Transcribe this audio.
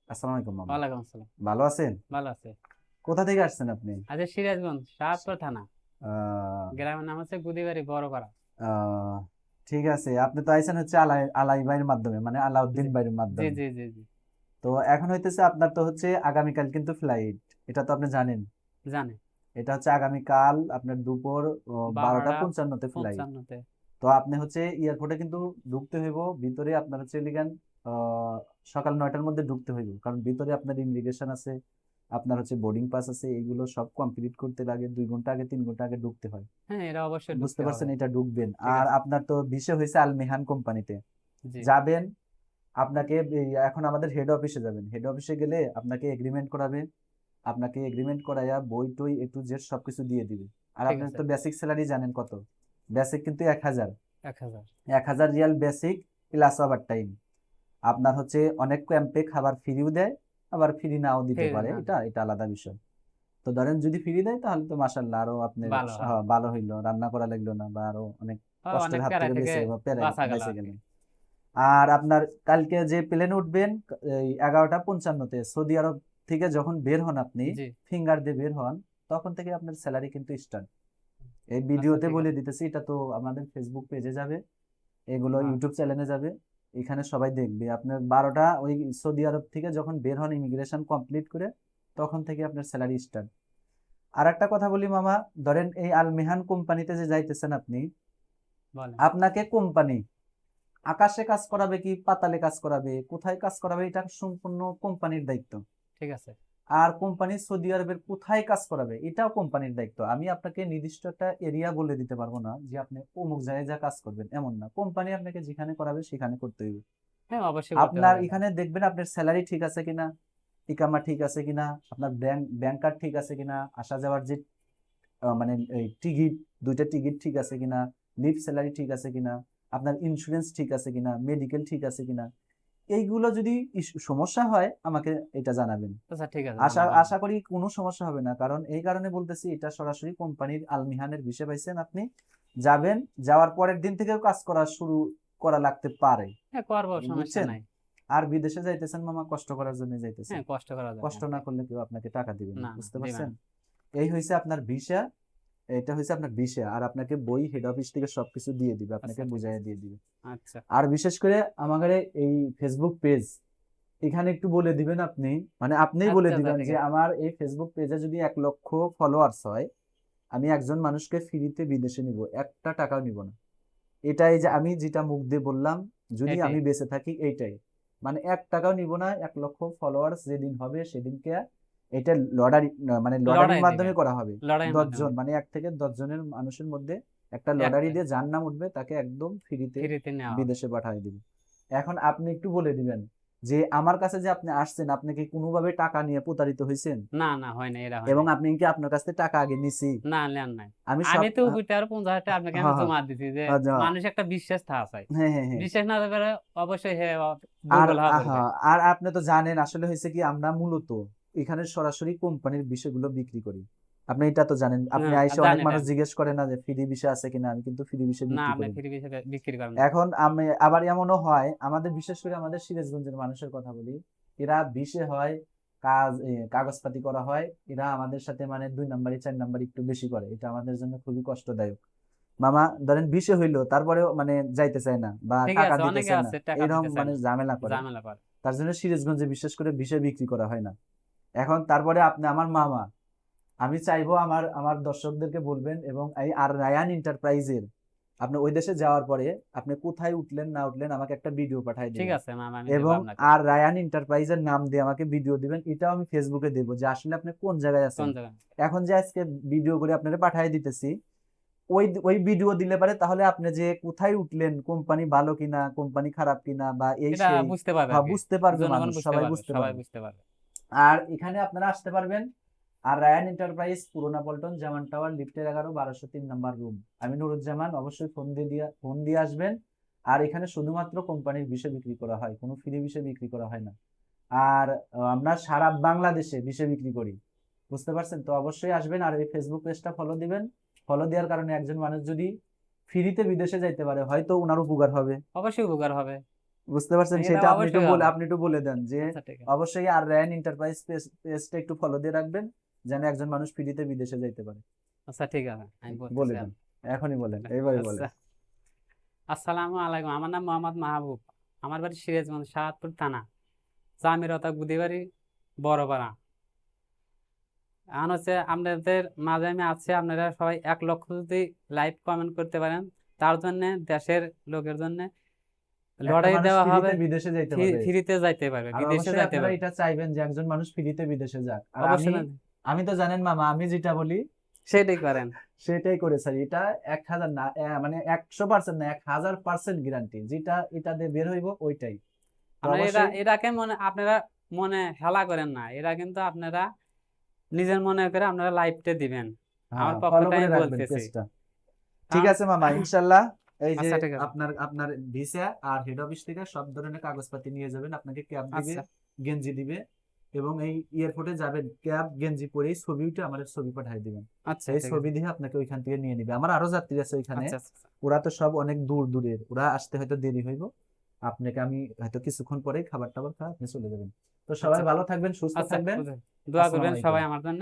আসসালামু আলাইকুম মামা। ওয়ালাইকুম আসসালাম। ভালো আছেন? ভালো আছে। কোথা থেকে আসছেন আপনি? আচ্ছা, সিরাজগঞ্জ শাহপুর থানা। আহ, গ্রামের নাম হচ্ছে গুদিবাড়ি বড়পাড়া। আহ, ঠিক আছে, আপনি তো আইছেন হচ্ছে আলাই আলাই ভাইয়ের মাধ্যমে, মানে আলাউদ্দিন জি ভাইয়ের জি মাধ্যমে। জি জি জি। তো এখন হইতেছে আপনার তো হচ্ছে আগামীকাল কিন্তু ফ্লাইট, এটা তো আপনি জানেন। জানে। এটা হচ্ছে আগামীকাল আপনার দুপুর 12টা বারোটা 55-তে ফ্লাইট। 55-তে। তো আপনি হচ্ছে এয়ারপোর্টে কিন্তু ঢুকতে হইব, ভিতরে আপনার হচ্ছে লিগান সকাল 9টার মধ্যে ঢুকতে হইব, কারণ ভিতরে আপনার ইমিগ্রেশন আছে, আপনার হচ্ছে বোর্ডিং পাস আছে, এগুলো সব কমপ্লিট করতে লাগে 2 ঘন্টা আগে 3 ঘন্টা আগে ঢুকতে হয়। হ্যাঁ, এটা অবশ্যই বুঝতে ঢুকতে হবে। পারছেন, এটা ঢুকবেন। ঠিক আর আছে। আপনার তো বিষয় হয়েছে আল মেহান কোম্পানিতে জি। যাবেন। আপনাকে এখন আমাদের হেড অফিসে যাবেন, হেড অফিসে গেলে আপনাকে এগ্রিমেন্ট করাবে, আপনাকে এগ্রিমেন্ট করাইয়া বই টই A to Z সবকিছু দিয়ে দিবে। আর ঠিক আপনি আছে। তো বেসিক স্যালারি জানেন কত? বেসিক কিন্তু 1000। 1000। 1000 Real basic, plus over time. আপনার হচ্ছে অনেক ক্যাম্পে খাবার ফ্রিও দেয়, আবার ফ্রি নাও দিতে ঠিক পারে, না। এটা এটা আলাদা বিষয়। তো ধরেন যদি ফ্রি দেয় তাহলে তো মাশাল্লাহ আরো আপনার ভালো, হ্যাঁ। ভালো হইলো, রান্না করা লাগলো না, বা আরো অনেক কষ্টের অনেক হাত প্যারা থেকে থেকে বেঁচে বা পেরে বাঁচা গেল বেঁচে আর কি। গেলেন। আর আপনার কালকে যে প্লেনে উঠবেন, এই 11টা 55-তে সৌদি আরব থেকে যখন বের হন আপনি, জি। ফিঙ্গার দিয়ে বের হন, তখন থেকে আপনার স্যালারি কিন্তু স্টার্ট। এই আচ্ছা, ভিডিওতে ঠিক বলে আছে। দিতেছি, এটা তো আমাদের ফেসবুক পেজে যাবে, এগুলো হ্যাঁ। ইউটিউব চ্যানেলে যাবে, এখানে সবাই দেখবে। আপনার 12টা ওই সৌদি আরব থেকে যখন বের হন ইমিগ্রেশন কমপ্লিট করে, তখন থেকে আপনার স্যালারি স্টার্ট। আর একটা কথা বলি মামা, ধরেন এই আল মেহান কোম্পানিতে যে যাইতেছেন আপনি, বলেন। আপনাকে কোম্পানি আকাশে কাজ করাবে কি পাতালে কাজ করাবে, কোথায় কাজ করাবে, এটা সম্পূর্ণ কোম্পানির দায়িত্ব। ঠিক আছে। আর কোম্পানি সৌদি আরবের কোথায় কাজ করাবে, এটাও কোম্পানির দায়িত্ব। আমি আপনাকে নির্দিষ্ট একটা এরিয়া বলে দিতে পারবো না যে আপনি অমুক জায়গায় যা কাজ করবেন, এমন না। কোম্পানি আপনাকে যেখানে করাবে সেখানে করতে হবে। হ্যাঁ, অবশ্যই করতে আপনার হবে এটা। এখানে দেখবেন আপনার স্যালারি ঠিক আছে কিনা, ইকামা ঠিক আছে কিনা, আপনার ব্যাংক কার্ড ঠিক আছে কিনা, আসা যাওয়ার যে মানে এই টিকিট, 2টা টিকিট ঠিক আছে কিনা, লিভ স্যালারি ঠিক আছে কিনা, আপনার ইন্স্যুরেন্স ঠিক আছে কিনা, মেডিকেল ঠিক আছে কিনা, এইগুলো যদি সমস্যা হয় আমাকে এটা জানাবেন। আচ্ছা, ঠিক আছে, আশা জানাবো আমি। আশা করি কোনো সমস্যা হবে না, কারণ এই কারণে বলতেছি, এটা সরাসরি কোম্পানির আলমিহানের বিষয় পাইছেন আপনি। যাবেন, যাওয়ার পরের দিন থেকেও কাজ করা শুরু করা লাগতে পারে। হ্যাঁ, করবো, সমস্যা বুঝছেন? নাই। আর বিদেশে যাইতেছেন মামা কষ্ট করার জন্য যাইতেছেন, হ্যাঁ, কষ্ট করা যাবে কষ্ট আর না কি। করলে কেউ আপনাকে টাকা দিবে না, না না, বুঝতে দিবে পারছেন? না। এই হয়েছে আপনার ভিসা, এটা হয়েছে আপনার ভিসা। আর আপনাকে বই হেড অফিস থেকে সবকিছু দিয়ে দিবে, আপনাকে আচ্ছা, ঠিক বুঝাইয়া আছে। দিয়ে দিবে। আচ্ছা। আর বিশেষ করে আমাদের এই ফেসবুক পেজ, এখানে একটু বলে দিবেন আপনি, মানে আপনিই বলে আচ্ছা, আচ্ছা, দিবেন ঠিক যে আছে। আমার এই ফেসবুক পেজে যদি 1 লক্ষ ফলোয়ার্স হয়, আমি একজন মানুষকে ফ্রিতে বিদেশে নিব, একটা টাকাও নিব না। এটাই যে আমি যেটা মুখ দিয়ে বললাম, যদি এটাই। আমি বেঁচে থাকি এইটাই, মানে 1 টাকাও নিব না। 1 লক্ষ ফলোয়ার্স যেদিন হবে সেদিনকে এটা লটারি, মানে লটারির লড়াই মাধ্যমে দিবেন। করা হবে। লড়াইয়ের মাধ্যমে। 10 জন, মানে 1 থেকে 10 জনের মানুষের মধ্যে একটা লটারি একটা। দিয়ে যার নাম উঠবে তাকে একদম ফ্রিতে ফ্রিতে নেওয়া হবে। বিদেশে পাঠিয়ে দিবে। এখন আপনি একটু বলে দিবেন যে আমার কাছে যে আপনি আসছেন, আপনি কি কোনোভাবে টাকা নিয়ে প্রতারিত হয়েছেন? না না, হয় না, এরা হয় এবং নাই। আপনি কি আপনার কাছ থেকে টাকা আগে নিছি? না, নেন নাই। আমি আমি সব তো বুঝতে পারো 50,000 টাকা আপনাকে আমি হ্যাঁ হ্যাঁ জমা দিছি যে হ্যাঁ মানুষ একটা বিশ্বাস থাকা চাই। হ্যাঁ হ্যাঁ হ্যাঁ। বিশ্বাস না থাকলে অবশ্যই হে আর দুর্বল হওয়া আহা, পড়বে। আর আপনি তো জানেন আসলে হয়েছে কি, আমরা মূলত এখানে সরাসরি কোম্পানির বিষয়গুলো বিক্রি করি। আপনি এটা তো জানেন, আপনি হ্যাঁ, আইসে অনেক জানি মানুষ জানি। জিজ্ঞেস করে না যে ফ্রি বিষয় আছে কিনা, আমি কিন্তু ফ্রি বিষয় না, বিক্রি আপনি করি না। ফ্রি হিসেবে বিক্রি করেন না। এখন আমি আবার এমনও হয়, আমাদের বিশেষ করে আমাদের সিরাজগঞ্জের মানুষের কথা বলি, এরা বিষে হয় কাগজপাতি করা হয়, এরা আমাদের সাথে মানে 2 নাম্বারই 4 নাম্বারই একটু বেশি করে, এটা আমাদের জন্য খুবই কষ্টদায়ক। মামা ধরেন বিষে হইলো, তারপরেও মানে যাইতে চায় না বা ঠিক টাকা আছে, দিতে অনেকে চায় না, আছে টাকা এরকম দিতে চায় মানে না। ঝামেলা করে। ঝামেলা করে। তার জন্য সিরাজগঞ্জে বিশেষ করে বিষয় বিক্রি করা হয় না। এখন তারপরে আপনি আমার মামা, আমি চাইবো আমার আমার দর্শকদেরকে বলবেন, এবং এই আর রায়ান এন্টারপ্রাইজের আপনি ওই দেশে যাওয়ার পরে আপনি কোথায় উঠলেন না উঠলেন আমাকে একটা ভিডিও পাঠিয়ে ঠিক দিবেন, আছে মামা, আমি দেবো এবং আপনাকে। আর রায়ান এন্টারপ্রাইজের নাম দিয়ে আমাকে ভিডিও দিবেন, এটাও আমি ফেসবুকে দেবো যে আসলে আপনি কোন জায়গায় কোন আছেন। জায়গায়। এখন যে আজকে ভিডিও করে আপনারা পাঠিয়ে দিতেছি, ওই ওই ভিডিও দিলে পারে তাহলে আপনি যে কোথায় উঠলেন, কোম্পানি ভালো কিনা, কোম্পানি খারাপ কিনা, বা এই এটা সেই, বুঝতে পারবে আর হ্যাঁ কি। বুঝতে পারবে, জনগণ মানুষ বুঝতে সবাই পারবে, বুঝতে সবাই পারবে। বুঝতে পারবে। আর এখানে আপনারা আসতে পারবেন। আর রায়ান এন্টারপ্রাইজ, পুরোনা পল্টন, জামান টাওয়ার, লিফটের 11, 1203 নাম্বার রুম। আমি নুরুজ্জামান, অবশ্যই ফোন দিয়ে আসবেন। আর এখানে শুধুমাত্র কোম্পানির বিষয় বিক্রি করা হয়, কোনো ফ্রি বিষয় বিক্রি করা হয় না। আর আমরা সারা বাংলাদেশে বিষয় বিক্রি করি, বুঝতে পারছেন? তো অবশ্যই আসবেন, আর এই ফেসবুক পেজটা ফলো দিবেন। ফলো দেওয়ার কারণে একজন মানুষ যদি ফ্রিতে বিদেশে যাইতে পারে, হয়তো ওনার উপকার হবে। অবশ্যই উপকার হবে। বুঝতে পারছেন? এটা সেটা আপনি একটু অবশ্যই বলে হবে। আপনি একটু বলে দেন যে আচ্ছা ঠিক আছে। অবশ্যই আর রায়ান এন্টারপ্রাইজ পেজটা একটু ফলো দিয়ে রাখবেন, যেন একজন মানুষ ফ্রিতে বিদেশে যাইতে পারে। আচ্ছা ঠিক আছে, আমি বলে বলতেছি দেন, আপনাকে। এখনই বলেন, এইভাবে বলেন। আচ্ছা, আসসালামু আলাইকুম, আমার নাম মোহাম্মদ মাহবুব, আমার বাড়ি সিরাজগঞ্জ সাহাদপুর থানা, জামিরতা গুদিবাড়ি, বড়পাড়া। এখন হচ্ছে আপনাদের মাঝে আমি আছি, আপনারা সবাই 1 লক্ষ যদি লাইভ কমেন্ট করতে পারেন, তার জন্য দেশের লোকের জন্য একটা লড়াই মানুষ দেওয়া হবে, ফ্রিতে বিদেশে যাইতে পারে। ফ্রিতে যাইতে পারবে, আর বিদেশে অবশ্যই যাইতে আপনারা পারবে। এটা চাইবেন যে একজন মানুষ ফ্রিতে বিদেশে যাক। আর আমি অবশ্যই না, আমি তো জানেন মামা, আমি যেটা বলি সেটাই করেন। সেটাই করে স্যার। এটা 1000 না, মানে 100% না, 1000% গ্যারান্টি। যেটা এটা দিয়ে বের হইব ওইটাই। তো আপনারা অবশ্যই এটাকে আপনারা মনে হেলা করেন না, এরা কিন্তু আপনারা নিজের মনে করে আপনারা লাইভটা দিবেন, আমার পক্ষ ফলো থেকে করে আমি রাখবেন বলতেছি। পেজটা। ঠিক কারণ আছে মামা, ইনশাল্লাহ। এই যে আচ্ছা ঠিক আছে। আপনার আপনার ভিসা আর হেড অফিস থেকে সব ধরনের কাগজপাতি নিয়ে যাবেন। আপনাকে ক্যাব দিবে, আচ্ছা গেঞ্জি দিবে, এবং এই এয়ারপোর্টে যাবেন ক্যাব গেঞ্জি পরেই ছবি উঠে আমাদের ছবি পাঠিয়ে দিবেন। আচ্ছা এই ঠিক ছবি আছে। দিয়ে আপনাকে ওইখান থেকে নিয়ে নিবে। আমার আরো যাত্রী আছে ওইখানে, আচ্ছা আচ্ছা ওরা তো সব অনেক দূর দূরের, ওরা আসতে হয়তো দেরি হইব। আপনাকে আমি হয়তো কিছুক্ষণ পরেই খাবার টাবার খাওয়া আপনি চলে যাবেন। তো সবাই আচ্ছা ভালো থাকবেন, সুস্থ আচ্ছা, থাকবেন। দোয়া আসসালামু করবেন আলাইকুম। সবাই আমার জন্য।